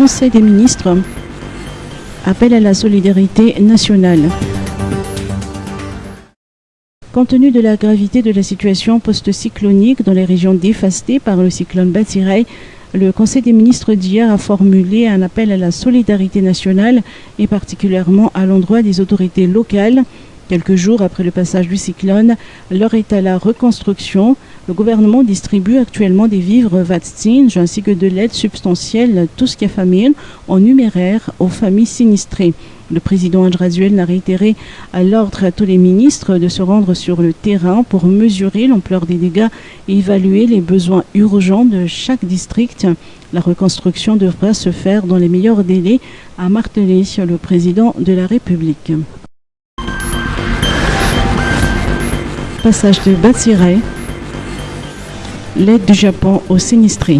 Conseil des ministres appelle à la solidarité nationale. Compte tenu de la gravité de la situation post-cyclonique dans les régions dévastées par le cyclone Batsirai, le Conseil des ministres d'hier a formulé un appel à la solidarité nationale et particulièrement à l'endroit des autorités locales. Quelques jours après le passage du cyclone, l'heure est à la reconstruction. Le gouvernement distribue actuellement des vivres vaccins ainsi que de l'aide substantielle Tuskia-Famine en numéraire aux familles sinistrées. Le président Adjrazuel a réitéré à l'ordre à tous les ministres de se rendre sur le terrain pour mesurer l'ampleur des dégâts et évaluer les besoins urgents de chaque district. La reconstruction devra se faire dans les meilleurs délais, a martelé le président de la République. Passage de Batsirai, l'aide du Japon aux sinistrés.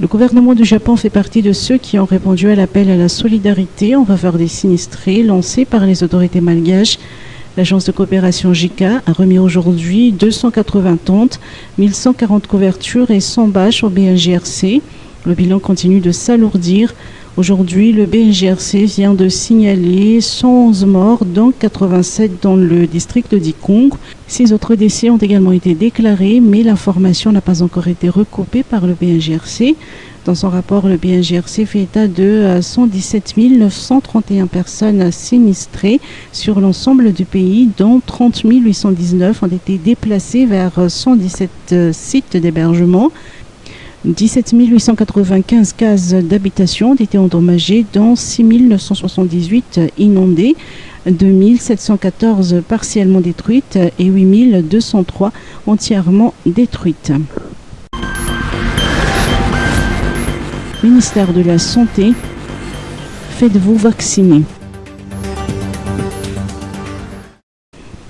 Le gouvernement du Japon fait partie de ceux qui ont répondu à l'appel à la solidarité en faveur des sinistrés lancé par les autorités malgaches. L'agence de coopération JICA a remis aujourd'hui 280 tentes, 1140 couvertures et 100 bâches au BNGRC. Le bilan continue de s'alourdir. Aujourd'hui, le BNGRC vient de signaler 111 morts, dont 87 dans le district d'Ikong. 6 autres décès ont également été déclarés, mais l'information n'a pas encore été recoupée par le BNGRC. Dans son rapport, le BNGRC fait état de 117 931 personnes sinistrées sur l'ensemble du pays, dont 30 819 ont été déplacées vers 117 sites d'hébergement. 17 895 cases d'habitation ont été endommagées, dont 6 978 inondées, 2 714 partiellement détruites et 8 203 entièrement détruites. Ministère de la Santé, faites-vous vacciner.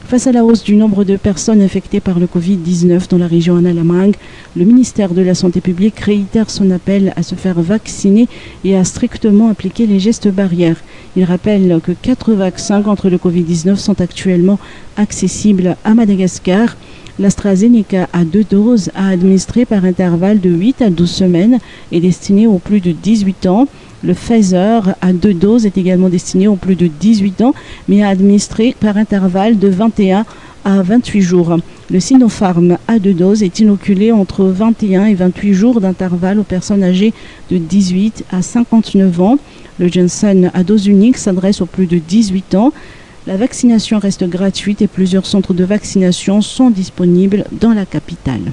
Face à la hausse du nombre de personnes infectées par le Covid-19 dans la région Analamang, le ministère de la Santé publique réitère son appel à se faire vacciner et à strictement appliquer les gestes barrières. Il rappelle que 4 vaccins contre le Covid-19 sont actuellement accessibles à Madagascar. L'AstraZeneca à 2 doses à administrer par intervalle de 8 à 12 semaines est destiné aux plus de 18 ans. Le Pfizer à 2 doses est également destiné aux plus de 18 ans, mais à administrer par intervalle de 21 à 28 jours. Le Sinopharm à 2 doses est inoculé entre 21 et 28 jours d'intervalle aux personnes âgées de 18 à 59 ans. Le Janssen à dose unique s'adresse aux plus de 18 ans. La vaccination reste gratuite et plusieurs centres de vaccination sont disponibles dans la capitale.